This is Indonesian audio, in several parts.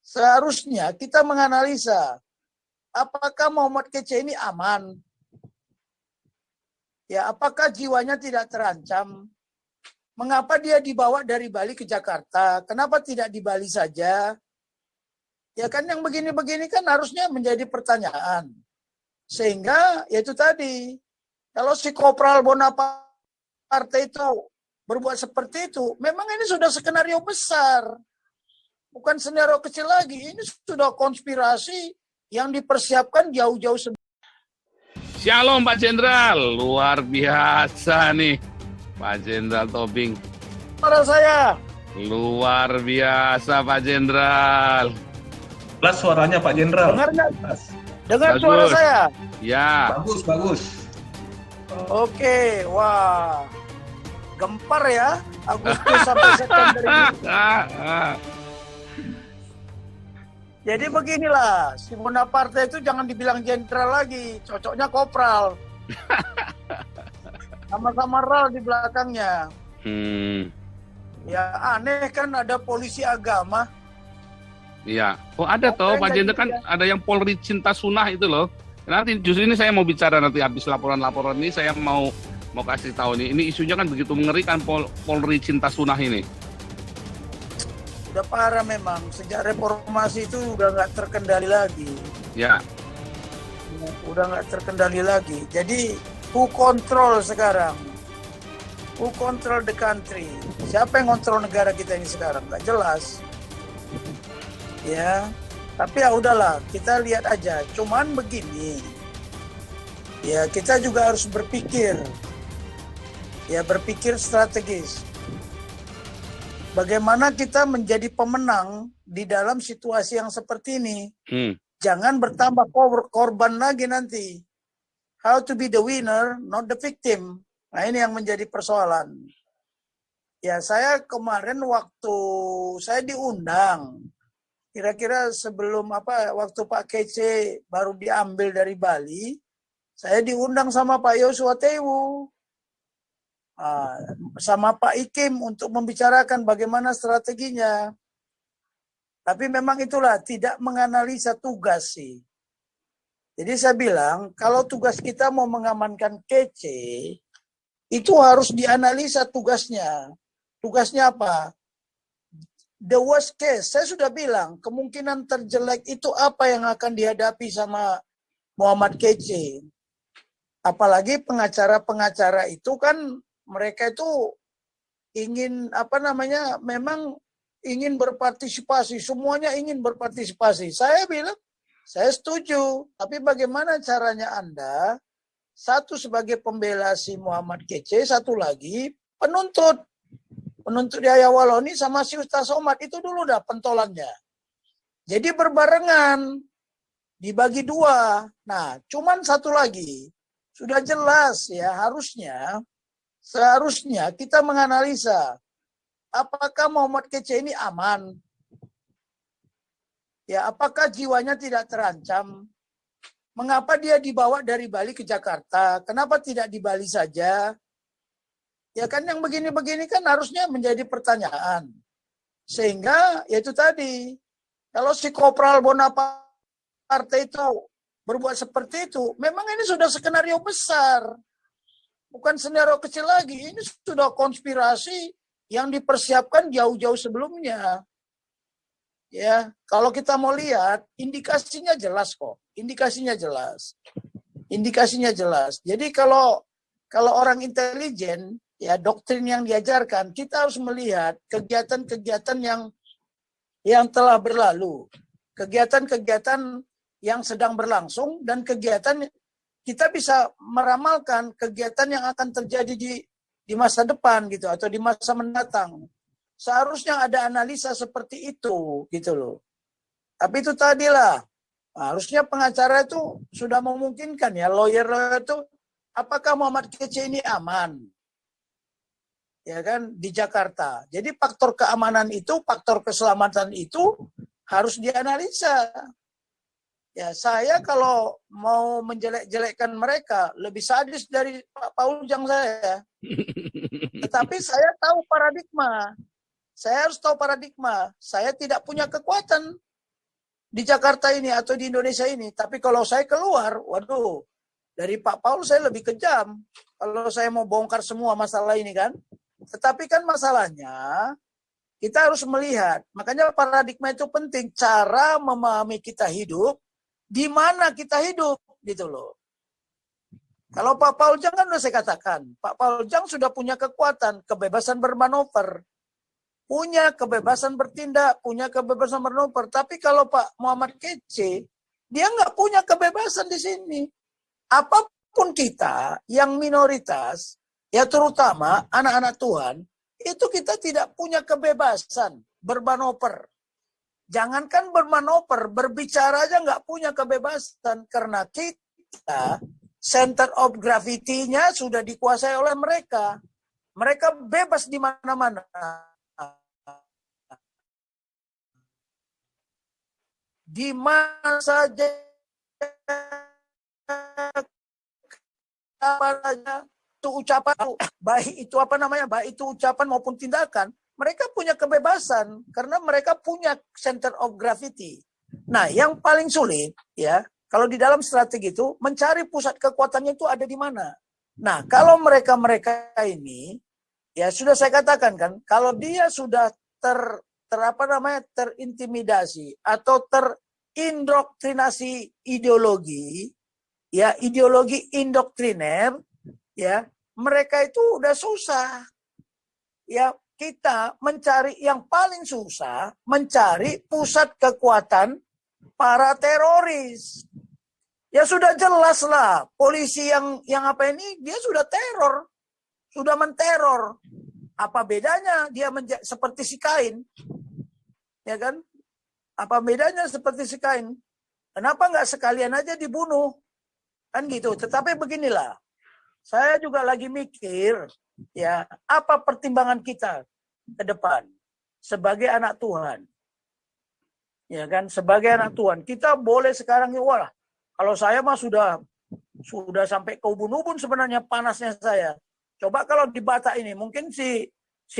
seharusnya kita menganalisa apakah Muhammad Kece ini aman, ya apakah jiwanya tidak terancam, mengapa dia dibawa dari Bali ke Jakarta, kenapa tidak di Bali saja, ya kan yang begini-begini kan harusnya menjadi pertanyaan. Sehingga ya itu tadi, kalau si Kopral Bonaparte itu berbuat seperti itu, memang ini sudah skenario besar. Bukan skenario kecil lagi, ini sudah konspirasi yang dipersiapkan jauh-jauh sebelum. Shalom Pak Jenderal, luar biasa nih Pak Jenderal Tobing. Suara saya. Luar biasa Pak Jenderal. Jelas suaranya Pak Jenderal. Dengar nggak? Dengar suara saya? Ya. Bagus, bagus. Oke, wah. Gempar ya, Agustus sampai September ini. Jadi beginilah, si Bonaparte itu jangan dibilang jenderal lagi, cocoknya kopral. Sama-sama ral di belakangnya. Ya aneh kan ada polisi agama. Iya. Oh ada toh Pak Jenderal kan ada yang Polri Cinta Sunnah itu loh. Nanti justru ini saya mau bicara nanti habis laporan-laporan ini saya mau kasih tahu nih. Ini isunya kan begitu mengerikan Polri Cinta Sunnah ini. Udah parah memang. Sejak reformasi itu udah nggak terkendali lagi. Ya. Udah nggak terkendali lagi. Jadi who control sekarang? Who control the country? Siapa yang kontrol negara kita ini sekarang? Nggak jelas. Ya, tapi ya udahlah, kita lihat aja. Cuman begini, ya kita juga harus berpikir, ya berpikir strategis. Bagaimana kita menjadi pemenang di dalam situasi yang seperti ini? Jangan bertambah korban lagi nanti. How to be the winner, not the victim. Nah ini yang menjadi persoalan. Ya saya kemarin waktu saya diundang. Kira-kira sebelum waktu Pak Kece baru diambil dari Bali, saya diundang sama Pak Yosua Tewu, sama Pak Ikim untuk membicarakan bagaimana strateginya. Tapi memang itulah tidak menganalisa tugas sih. Jadi saya bilang kalau tugas kita mau mengamankan Kece, itu harus dianalisa tugasnya. Tugasnya apa? The worst case, saya sudah bilang, kemungkinan terjelek itu apa yang akan dihadapi sama Muhammad Kece. Apalagi pengacara-pengacara itu kan mereka itu ingin memang ingin berpartisipasi, semuanya ingin berpartisipasi. Saya bilang, saya setuju, tapi bagaimana caranya Anda? Satu sebagai pembela si Muhammad Kece, satu lagi penuntut Yahya Waloni sama si Ustaz Somad itu dulu dah pentolannya. Jadi berbarengan, dibagi dua. Nah, cuman satu lagi, sudah jelas ya seharusnya kita menganalisa apakah Muhammad Kece ini aman, ya apakah jiwanya tidak terancam, mengapa dia dibawa dari Bali ke Jakarta, kenapa tidak di Bali saja. Ya kan yang begini-begini kan harusnya menjadi pertanyaan. Sehingga ya itu tadi, kalau si Kopral Bonaparte itu berbuat seperti itu, memang ini sudah skenario besar. Bukan skenario kecil lagi, ini sudah konspirasi yang dipersiapkan jauh-jauh sebelumnya. Ya, kalau kita mau lihat, indikasinya jelas kok. Indikasinya jelas. Jadi kalau orang intelijen, ya doktrin yang diajarkan, kita harus melihat kegiatan-kegiatan yang telah berlalu, kegiatan-kegiatan yang sedang berlangsung, dan kegiatan kita bisa meramalkan kegiatan yang akan terjadi di masa depan gitu, atau di masa mendatang. Seharusnya ada analisa seperti itu gitu loh. Tapi itu tadilah, harusnya pengacara itu sudah memungkinkan ya, lawyer itu, apakah Muhammad Kece ini aman? Ya kan, di Jakarta. Jadi faktor keamanan itu, faktor keselamatan itu harus dianalisa. Ya, saya kalau mau menjelek-jelekkan mereka lebih sadis dari Pak Ujang saya. Tetapi saya tahu paradigma. saya harus tahu paradigma. Saya tidak punya kekuatan di Jakarta ini atau di Indonesia ini. Tapi kalau saya keluar, waduh, dari Pak Paul saya lebih kejam. Kalau saya mau bongkar semua masalah ini kan. Tetapi kan masalahnya, kita harus melihat. Makanya paradigma itu penting. Cara memahami kita hidup, di mana kita hidup, gitu loh. Kalau Pak Paul Jang kan sudah saya katakan, Pak Paul Jang sudah punya kekuatan, kebebasan bermanuver, punya kebebasan bertindak, punya kebebasan bermanuver. Tapi kalau Pak Muhammad Kece, dia nggak punya kebebasan di sini. Apapun kita yang minoritas, ya terutama anak-anak Tuhan, itu kita tidak punya kebebasan bermanuver. Jangankan bermanuver, berbicara aja nggak punya kebebasan karena kita center of gravity-nya sudah dikuasai oleh mereka. Mereka bebas di mana-mana. Di mana saja, apa saja, itu ucapan, baik itu apa namanya, baik itu ucapan maupun tindakan, mereka punya kebebasan karena mereka punya center of gravity. Nah, yang paling sulit ya, kalau di dalam strategi itu mencari pusat kekuatannya itu ada di mana. Nah, kalau mereka-mereka ini ya sudah saya katakan kan, kalau dia sudah terintimidasi atau terindoktrinasi ideologi, ya ideologi indoktriner, ya mereka itu udah susah. Ya kita mencari yang paling susah, mencari pusat kekuatan para teroris. Ya sudah jelas lah, polisi yang apa ini, dia sudah teror, sudah menteror. Apa bedanya dia seperti si Kain? Ya kan? Apa bedanya seperti si Kain? Kenapa nggak sekalian aja dibunuh? Kan gitu. Tetapi beginilah, saya juga lagi mikir, ya apa pertimbangan kita ke depan sebagai anak Tuhan? Ya kan, sebagai anak Tuhan, kita boleh sekarang ya, wah, kalau saya mah sudah sampai ke ubun-ubun sebenarnya panasnya saya. Coba kalau di Batak ini, mungkin si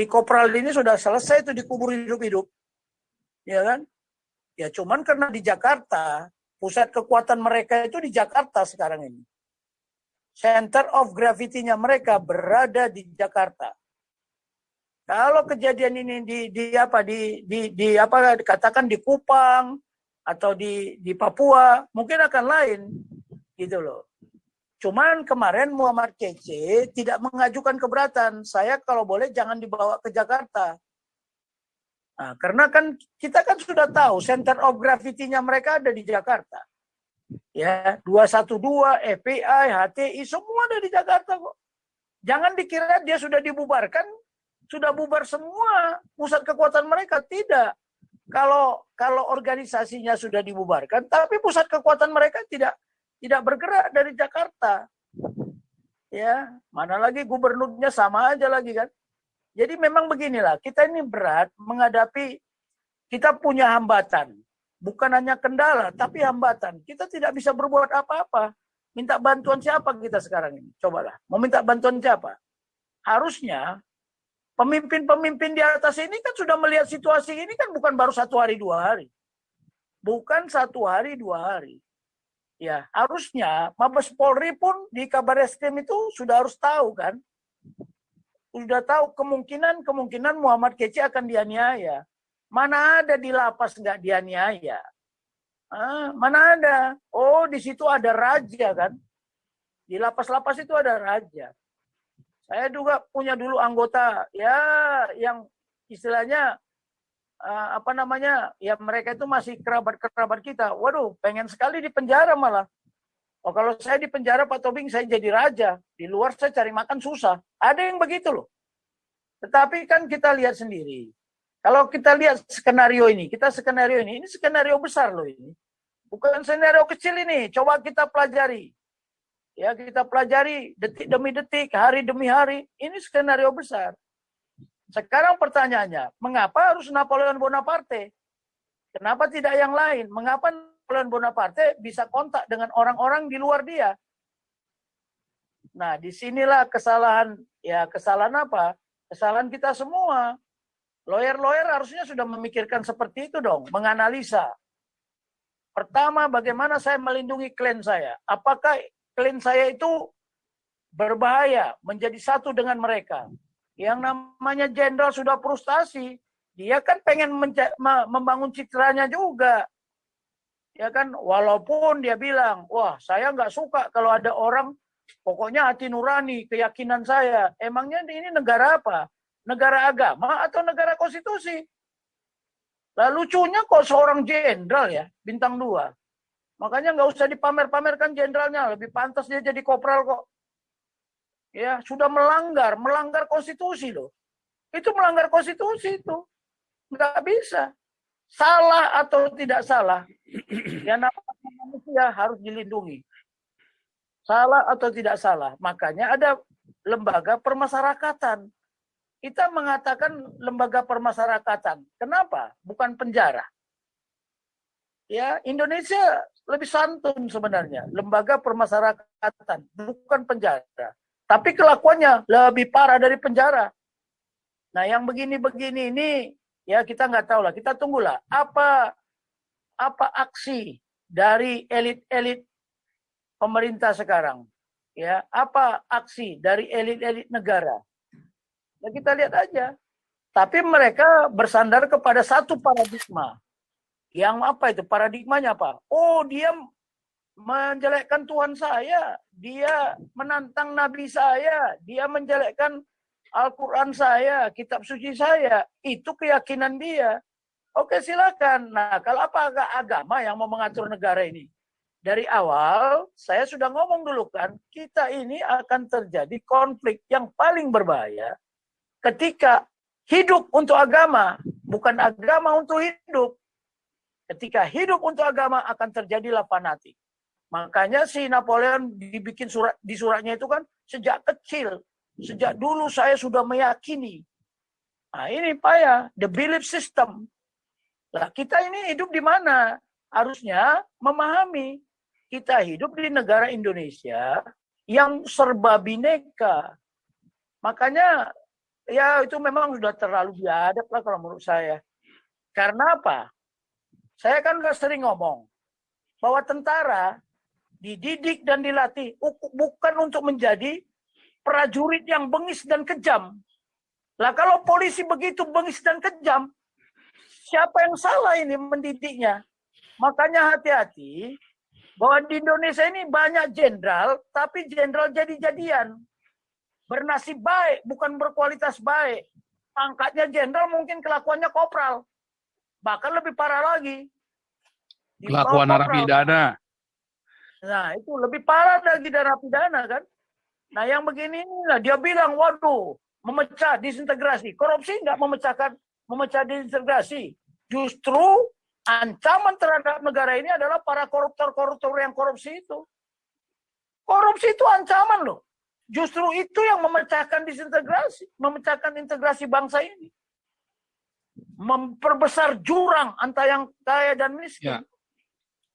Kopral ini sudah selesai itu dikubur hidup-hidup. Ya kan? Ya cuman karena di Jakarta, pusat kekuatan mereka itu di Jakarta sekarang ini. Center of gravity-nya mereka berada di Jakarta. Kalau kejadian ini katakan di Kupang atau di Papua, mungkin akan lain gitu loh. Cuman kemarin Muhammad Kece tidak mengajukan keberatan. Saya kalau boleh jangan dibawa ke Jakarta. Nah, karena kan kita kan sudah tahu center of gravity-nya mereka ada di Jakarta. Ya, 212, FPI, HTI semua ada di Jakarta kok. Jangan dikira dia sudah dibubarkan, sudah bubar semua pusat kekuatan mereka, tidak. Kalau organisasinya sudah dibubarkan, tapi pusat kekuatan mereka tidak bergerak dari Jakarta. Ya, mana lagi gubernurnya sama aja lagi kan. Jadi memang beginilah, kita ini berat menghadapi, kita punya hambatan. Bukan hanya kendala, tapi hambatan. Kita tidak bisa berbuat apa-apa. Minta bantuan siapa kita sekarang ini? Cobalah, mau minta bantuan siapa? Harusnya pemimpin-pemimpin di atas ini kan sudah melihat situasi ini kan bukan baru 1 hari 2 hari. Bukan 1 hari 2 hari. Ya, harusnya Mabes Polri pun di Kabarreskrim itu sudah harus tahu kan. Sudah tahu kemungkinan Muhammad Kece akan dianiaya. Mana ada di lapas nggak dianiaya? Mana ada? Oh, di situ ada raja kan. Di lapas-lapas itu ada raja. Saya juga punya dulu anggota ya yang istilahnya ya mereka itu masih kerabat kita. Waduh, pengen sekali di penjara malah. Oh, kalau saya di penjara Pak Tobing saya jadi raja. Di luar saya cari makan susah. Ada yang begitu loh. Tetapi kan kita lihat sendiri. Kalau kita lihat skenario ini skenario besar loh ini. Bukan skenario kecil ini. Coba kita pelajari. Ya, kita pelajari detik demi detik, hari demi hari. Ini skenario besar. Sekarang pertanyaannya, mengapa harus Napoleon Bonaparte? Kenapa tidak yang lain? Mengapa Napoleon Bonaparte bisa kontak dengan orang-orang di luar dia? Nah, disinilah kesalahan apa? Kesalahan kita semua. Lawyer-lawyer harusnya sudah memikirkan seperti itu dong, menganalisa. Pertama, bagaimana saya melindungi klien saya? Apakah klien saya itu berbahaya menjadi satu dengan mereka? Yang namanya jenderal sudah frustasi, dia kan pengen membangun citranya juga. Ya kan, walaupun dia bilang, wah saya nggak suka kalau ada orang, pokoknya hati nurani, keyakinan saya. Emangnya ini negara apa? Negara agama atau negara konstitusi? Lah lucunya kok seorang jenderal ya, bintang 2. Makanya nggak usah dipamer-pamerkan jenderalnya, lebih pantas dia jadi kopral kok. Ya, sudah melanggar konstitusi loh. Itu melanggar konstitusi itu. Nggak bisa. Salah atau tidak salah, ya namanya manusia harus dilindungi. Salah atau tidak salah, makanya ada lembaga permasyarakatan. Kita mengatakan lembaga permasyarakatan. Kenapa? Bukan penjara. Ya, Indonesia lebih santun sebenarnya. Lembaga permasyarakatan, bukan penjara. Tapi kelakuannya lebih parah dari penjara. Nah, yang begini-begini ini, ya kita nggak tahu lah. Kita tunggulah. Apa aksi dari elit-elit pemerintah sekarang? Ya, apa aksi dari elit-elit negara? Ya kita lihat aja. Tapi mereka bersandar kepada satu paradigma. Yang apa itu? Paradigmanya apa? Oh, dia menjelekkan Tuhan saya. Dia menantang Nabi saya. Dia menjelekkan Al-Quran saya, kitab suci saya. Itu keyakinan dia. Oke, silakan. Nah, kalau apa agama yang mau mengatur negara ini? Dari awal, saya sudah ngomong dulu kan, kita ini akan terjadi konflik yang paling berbahaya ketika hidup untuk agama, bukan agama untuk hidup. Ketika hidup untuk agama akan terjadilah fanatik. Makanya si Napoleon dibikin di suratnya itu kan sejak kecil. Sejak dulu saya sudah meyakini. Nah ini Pak ya, the belief system. Lah kita ini hidup di mana? Harusnya memahami. Kita hidup di negara Indonesia yang serba bineka. Makanya ya itu memang sudah terlalu biadab lah kalau menurut saya. Karena apa? Saya kan udah sering ngomong bahwa tentara dididik dan dilatih bukan untuk menjadi prajurit yang bengis dan kejam. Lah kalau polisi begitu bengis dan kejam, siapa yang salah ini mendidiknya? Makanya hati-hati bahwa di Indonesia ini banyak jenderal, tapi jenderal jadi-jadian. Bernasib baik, bukan berkualitas baik. Pangkatnya jenderal mungkin kelakuannya kopral. Bahkan lebih parah lagi. Kelakuan narapidana. Nah, itu lebih parah lagi dari narapidana kan. Nah, yang begini inilah dia bilang, waduh, memecah disintegrasi. Korupsi nggak memecah disintegrasi. Justru ancaman terhadap negara ini adalah para koruptor-koruptor yang korupsi itu. Korupsi itu ancaman loh. Justru itu yang memecahkan disintegrasi, memecahkan integrasi bangsa ini. Memperbesar jurang antara yang kaya dan miskin.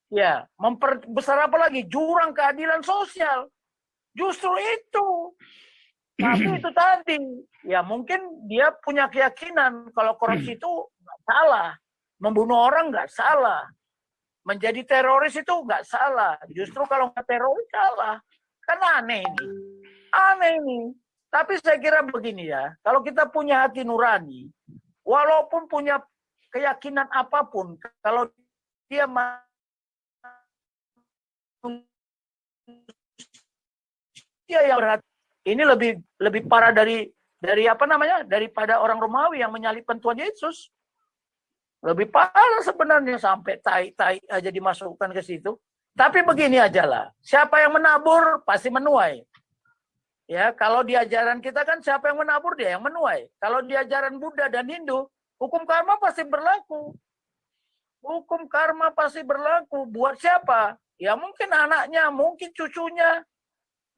Ya, memperbesar apa lagi? Jurang keadilan sosial. Justru itu. Tapi itu tadi, ya mungkin dia punya keyakinan kalau korupsi itu nggak salah. Membunuh orang nggak salah. Menjadi teroris itu nggak salah. Justru kalau nggak teroris salah. Kan aneh ini. Aneh ini. Tapi saya kira begini ya, kalau kita punya hati nurani, walaupun punya keyakinan apapun, kalau dia yang berhati, ini lebih parah dari apa namanya, daripada orang Romawi yang menyalibkan Tuhan Yesus. Lebih parah sebenarnya, sampai tai aja dimasukkan ke situ. Tapi begini aja lah, siapa yang menabur pasti menuai. Ya, kalau di ajaran kita kan siapa yang menabur dia yang menuai. Kalau di ajaran Buddha dan Hindu, hukum karma pasti berlaku. Hukum karma pasti berlaku. Buat siapa? Ya mungkin anaknya, mungkin cucunya.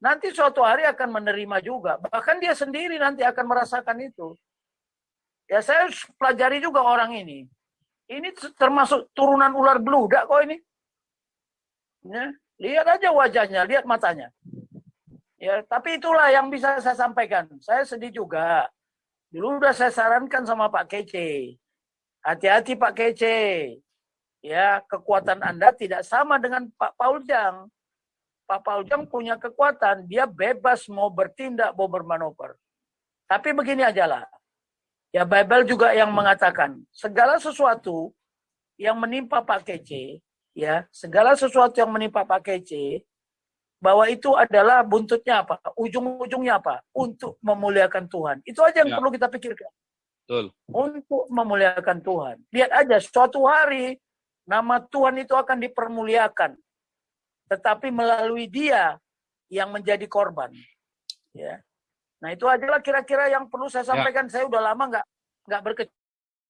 Nanti suatu hari akan menerima juga. Bahkan dia sendiri nanti akan merasakan itu. Ya saya pelajari juga orang ini. Ini termasuk turunan ular beludak kok ini. Ya, lihat aja wajahnya, lihat matanya. Ya, tapi itulah yang bisa saya sampaikan. Saya sedih juga. Dulu udah saya sarankan sama Pak Kece. Hati-hati Pak Kece. Ya, kekuatan Anda tidak sama dengan Pak Pauljang. Pak Pauljang punya kekuatan, dia bebas mau bertindak, mau bermanuver. Tapi begini aja lah. Ya, Bible juga yang mengatakan, segala sesuatu yang menimpa Pak Kece, ya, segala sesuatu yang menimpa Pak Kece, bahwa itu adalah buntutnya apa? Ujung-ujungnya apa? Untuk memuliakan Tuhan. Itu aja yang perlu kita pikirkan. Betul. Untuk memuliakan Tuhan. Lihat aja, suatu hari nama Tuhan itu akan dipermuliakan. Tetapi melalui dia yang menjadi korban. Ya. Nah itu adalah kira-kira yang perlu saya sampaikan. Saya udah lama nggak berkecimpung